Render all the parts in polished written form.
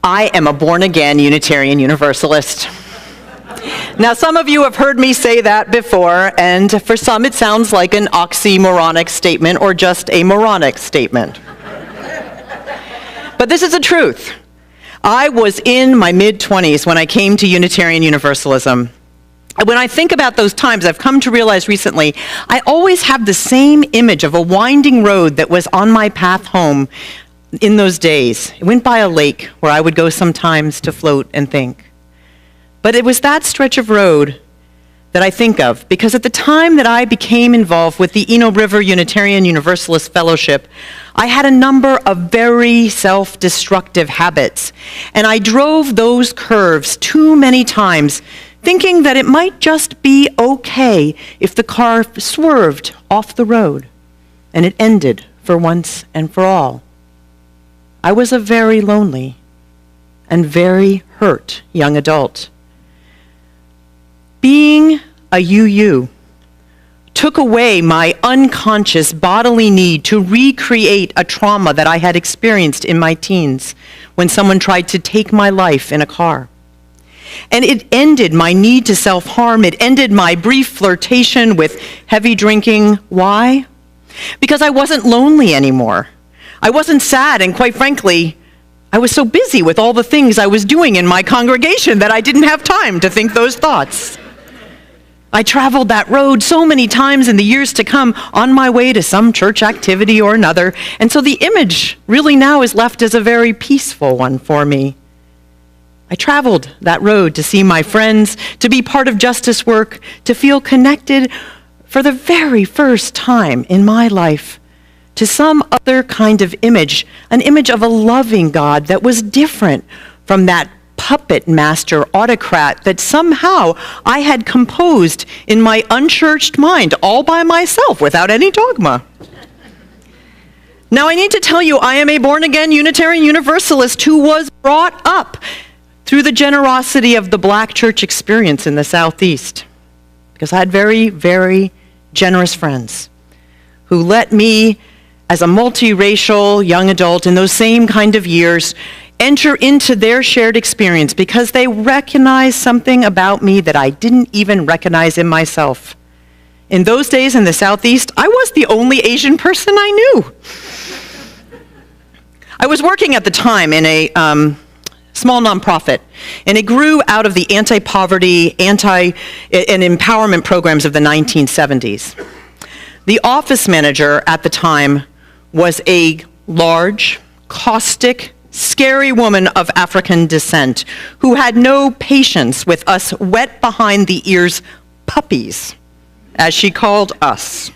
I am a born-again Unitarian Universalist. Now, some of you have heard me say that before, and for some it sounds like an oxymoronic statement or just a moronic statement. But this is the truth. I was in my mid-20s when I came to Unitarian Universalism. When I think about those times, I've come to realize recently, I always have the same image of a winding road that was on my path home in those days. It went by a lake where I would go sometimes to float and think. But it was that stretch of road that I think of, because at the time that I became involved with the Eno River Unitarian Universalist Fellowship, I had a number of very self-destructive habits, and I drove those curves too many times, thinking that it might just be okay if the car swerved off the road, and it ended for once and for all. I was a very lonely and very hurt young adult. Being a UU took away my unconscious bodily need to recreate a trauma that I had experienced in my teens when someone tried to take my life in a car. And it ended my need to self-harm. It ended my brief flirtation with heavy drinking. Why? Because I wasn't lonely anymore. I wasn't sad, and quite frankly, I was so busy with all the things I was doing in my congregation that I didn't have time to think those thoughts. I traveled that road so many times in the years to come on my way to some church activity or another, and so the image really now is left as a very peaceful one for me. I traveled that road to see my friends, to be part of justice work, to feel connected for the very first time in my life to some other kind of image, an image of a loving God that was different from that puppet master autocrat that somehow I had composed in my unchurched mind all by myself without any dogma. Now I need to tell you, I am a born-again Unitarian Universalist who was brought up through the generosity of the black church experience in the Southeast, because I had very, very generous friends who let me, as a multiracial young adult in those same kind of years, enter into their shared experience because they recognized something about me that I didn't even recognize in myself. In those days in the Southeast, I was the only Asian person I knew. I was working at the time in a small nonprofit, and it grew out of the anti-poverty, and empowerment programs of the 1970s. The office manager at the time was a large, caustic, scary woman of African descent who had no patience with us wet behind the ears puppies, as she called us.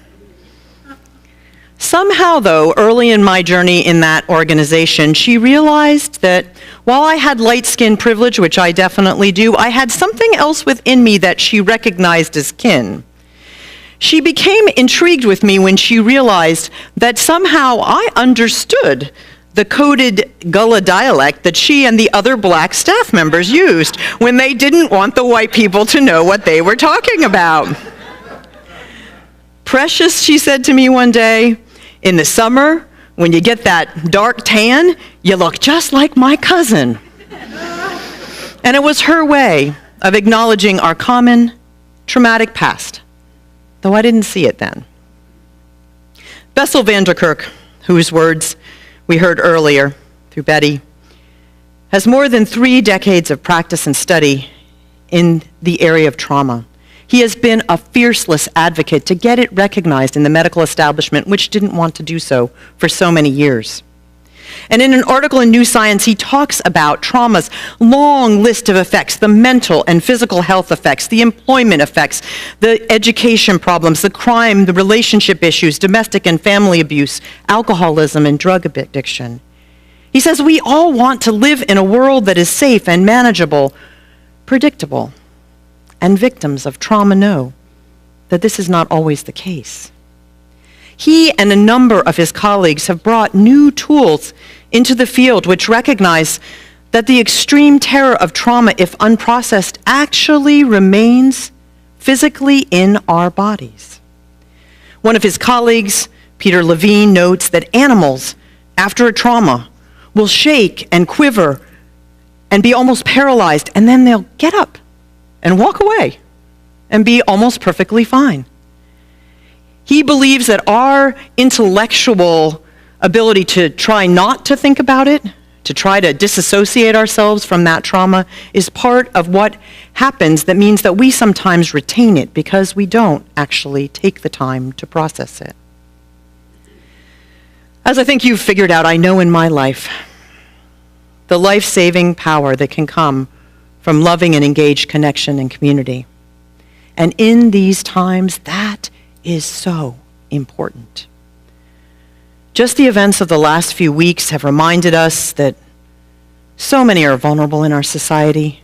Somehow, though, early in my journey in that organization, she realized that while I had light skin privilege, which I definitely do, I had something else within me that she recognized as kin. She became intrigued with me when she realized that somehow I understood the coded Gullah dialect that she and the other black staff members used when they didn't want the white people to know what they were talking about. "Precious," she said to me one day, "in the summer, when you get that dark tan, you look just like my cousin." And it was her way of acknowledging our common traumatic past, though I didn't see it then. Bessel van der Kolk, whose words we heard earlier through Betty, has more than 3 decades of practice and study in the area of trauma. He has been a fearless advocate to get it recognized in the medical establishment, which didn't want to do so for so many years. And in an article in New Science, he talks about trauma's long list of effects, the mental and physical health effects, the employment effects, the education problems, the crime, the relationship issues, domestic and family abuse, alcoholism, and drug addiction. He says we all want to live in a world that is safe and manageable, predictable. And victims of trauma know that this is not always the case. He and a number of his colleagues have brought new tools into the field which recognize that the extreme terror of trauma, if unprocessed, actually remains physically in our bodies. One of his colleagues, Peter Levine, notes that animals, after a trauma, will shake and quiver and be almost paralyzed, and then they'll get up and walk away and be almost perfectly fine. He believes that our intellectual ability to try not to think about it, to try to disassociate ourselves from that trauma, is part of what happens that means that we sometimes retain it because we don't actually take the time to process it. As I think you've figured out, I know in my life, the life-saving power that can come from loving and engaged connection and community. And in these times, that is so important. Just the events of the last few weeks have reminded us that so many are vulnerable in our society,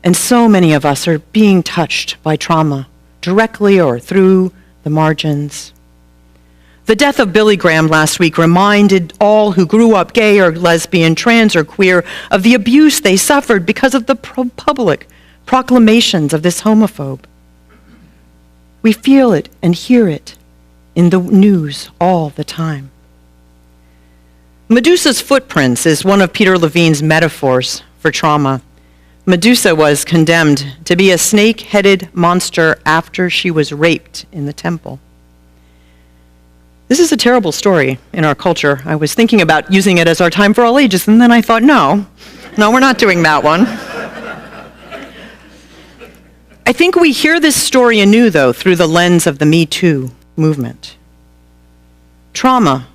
and so many of us are being touched by trauma, directly or through the margins. The death of Billy Graham last week reminded all who grew up gay or lesbian, trans or queer of the abuse they suffered because of the public proclamations of this homophobe. We feel it and hear it in the news all the time. Medusa's footprints is one of Peter Levine's metaphors for trauma. Medusa was condemned to be a snake-headed monster after she was raped in the temple. This is a terrible story in our culture. I was thinking about using it as our time for all ages, and then I thought, no, we're not doing that one. I think we hear this story anew, though, through the lens of the Me Too movement. Trauma,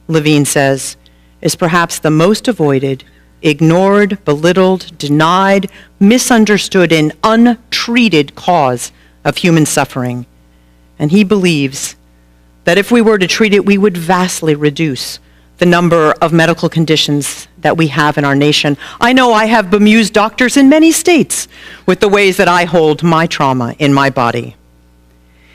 Levine says, is perhaps the most avoided, ignored, belittled, denied, misunderstood, and untreated cause of human suffering. And he believes that if we were to treat it, we would vastly reduce the number of medical conditions that we have in our nation. I know I have bemused doctors in many states with the ways that I hold my trauma in my body.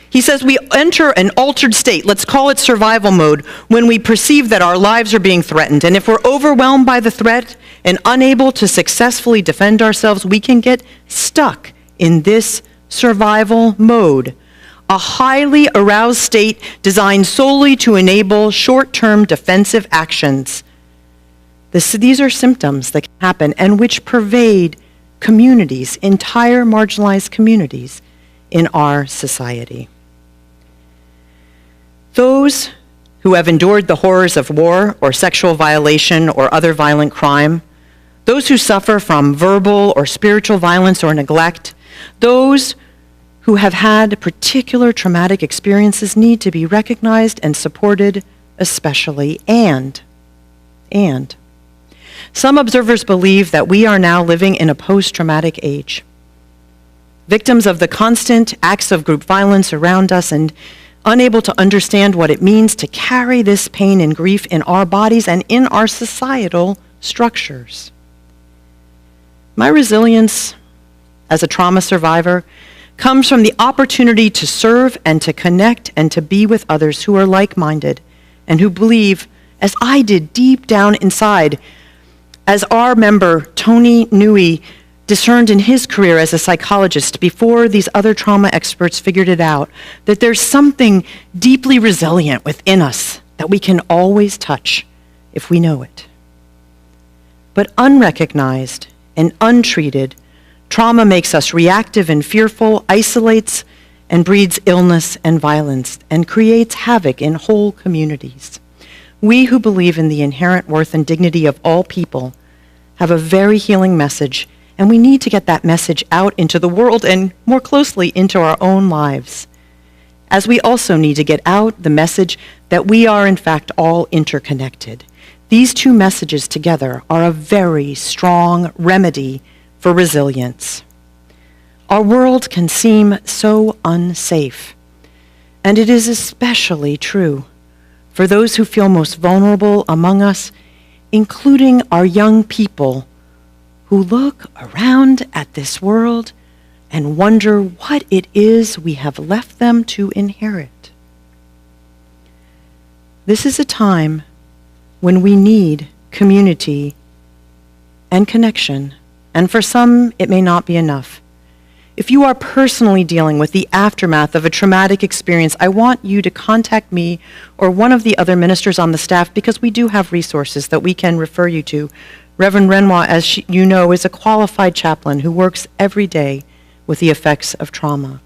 He says we enter an altered state, let's call it survival mode, when we perceive that our lives are being threatened. And if we're overwhelmed by the threat and unable to successfully defend ourselves, we can get stuck in this survival mode, a highly aroused state designed solely to enable short-term defensive actions. These are symptoms that can happen and which pervade communities, entire marginalized communities in our society. Those who have endured the horrors of war or sexual violation or other violent crime, those who suffer from verbal or spiritual violence or neglect, those who have had particular traumatic experiences need to be recognized and supported especially. And some observers believe that we are now living in a post-traumatic age. Victims of the constant acts of group violence around us and unable to understand what it means to carry this pain and grief in our bodies and in our societal structures. My resilience as a trauma survivor comes from the opportunity to serve and to connect and to be with others who are like-minded and who believe, as I did deep down inside, as our member Tony Nui discerned in his career as a psychologist before these other trauma experts figured it out, that there's something deeply resilient within us that we can always touch if we know it. But unrecognized and untreated, trauma makes us reactive and fearful, isolates and breeds illness and violence, and creates havoc in whole communities. We who believe in the inherent worth and dignity of all people have a very healing message, and we need to get that message out into the world and more closely into our own lives. As we also need to get out the message that we are in fact all interconnected. These two messages together are a very strong remedy for resilience. Our world can seem so unsafe, and it is especially true for those who feel most vulnerable among us, including our young people who look around at this world and wonder what it is we have left them to inherit. This is a time when we need community and connection, and for some, it may not be enough. If you are personally dealing with the aftermath of a traumatic experience, I want you to contact me or one of the other ministers on the staff, because we do have resources that we can refer you to Reverend Renoir, as you know, is a qualified chaplain who works every day with the effects of trauma.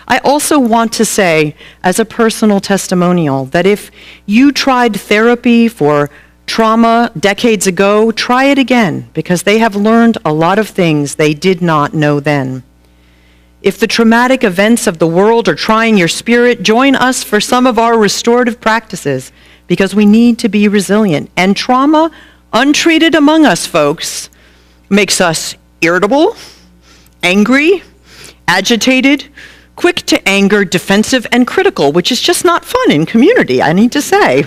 I also want to say, as a personal testimonial, that if you tried therapy for trauma decades ago, try it again, because they have learned a lot of things they did not know then. If the traumatic events of the world are trying your spirit, join us for some of our restorative practices, because we need to be resilient. And trauma, untreated among us, folks, makes us irritable, angry, agitated, quick to anger, defensive, and critical, which is just not fun in community, I need to say.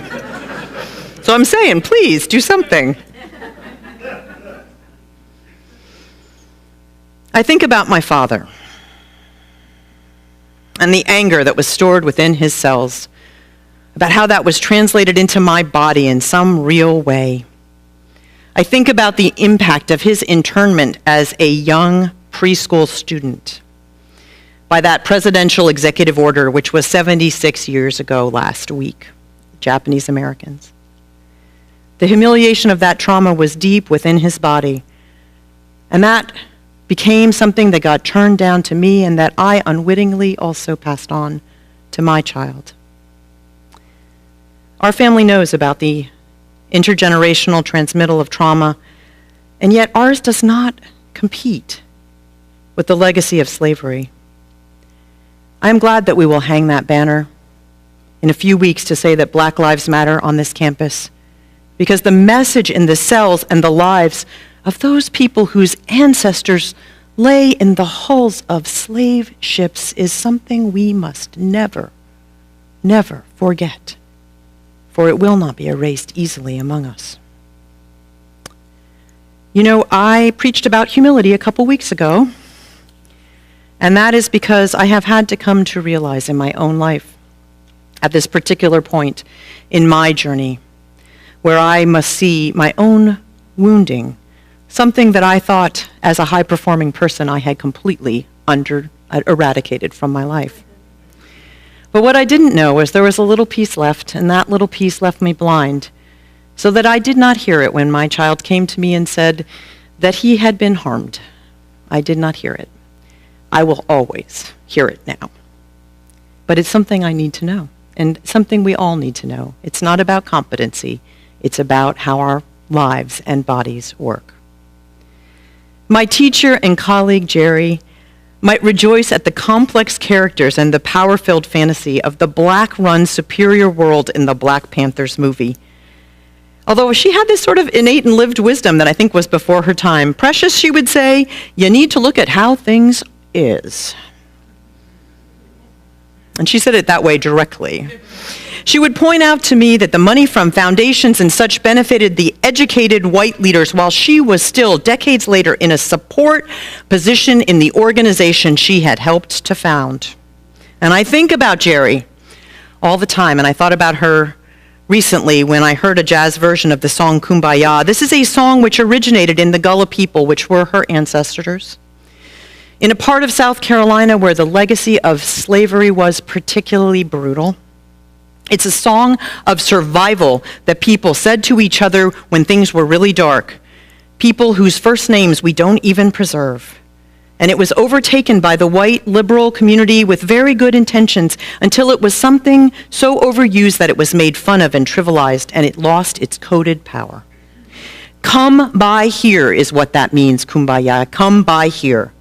So I'm saying, please, do something. I think about my father and the anger that was stored within his cells, about how that was translated into my body in some real way. I think about the impact of his internment as a young preschool student by that presidential executive order, which was 76 years ago last week, Japanese Americans. The humiliation of that trauma was deep within his body, and that became something that got turned down to me and that I unwittingly also passed on to my child. Our family knows about the intergenerational transmittal of trauma, and yet ours does not compete with the legacy of slavery. I am glad that we will hang that banner in a few weeks to say that Black Lives Matter on this campus, because the message in the cells and the lives of those people whose ancestors lay in the hulls of slave ships is something we must never, never forget, for it will not be erased easily among us. You know, I preached about humility a couple weeks ago, and that is because I have had to come to realize in my own life, at this particular point in my journey, where I must see my own wounding, something that I thought as a high-performing person I had completely eradicated from my life. But what I didn't know was there was a little piece left, and that little piece left me blind, so that I did not hear it when my child came to me and said that he had been harmed. I did not hear it. I will always hear it now. But it's something I need to know, and something we all need to know. It's not about competency. It's about how our lives and bodies work. My teacher and colleague, Jerry, might rejoice at the complex characters and the power-filled fantasy of the black-run superior world in the Black Panthers movie. Although she had this sort of innate and lived wisdom that I think was before her time. Precious, she would say, you need to look at how things is. And she said it that way directly. She would point out to me that the money from foundations and such benefited the educated white leaders, while she was still, decades later, in a support position in the organization she had helped to found. And I think about Jerry all the time, and I thought about her recently when I heard a jazz version of the song Kumbaya. This is a song which originated in the Gullah people, which were her ancestors, in a part of South Carolina where the legacy of slavery was particularly brutal. It's a song of survival that people said to each other when things were really dark, people whose first names we don't even preserve. And it was overtaken by the white liberal community with very good intentions until it was something so overused that it was made fun of and trivialized, and it lost its coded power. Come by here is what that means, kumbaya. Come by here.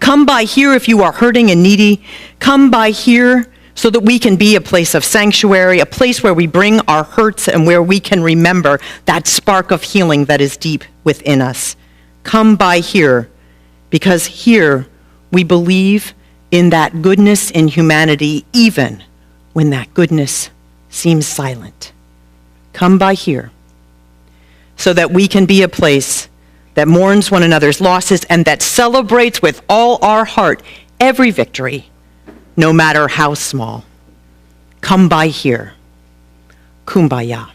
Come by here if you are hurting and needy. Come by here so that we can be a place of sanctuary, a place where we bring our hurts and where we can remember that spark of healing that is deep within us. Come by here, because here we believe in that goodness in humanity, even when that goodness seems silent. Come by here, so that we can be a place that mourns one another's losses and that celebrates with all our heart every victory, no matter how small. Come by here. Kumbaya.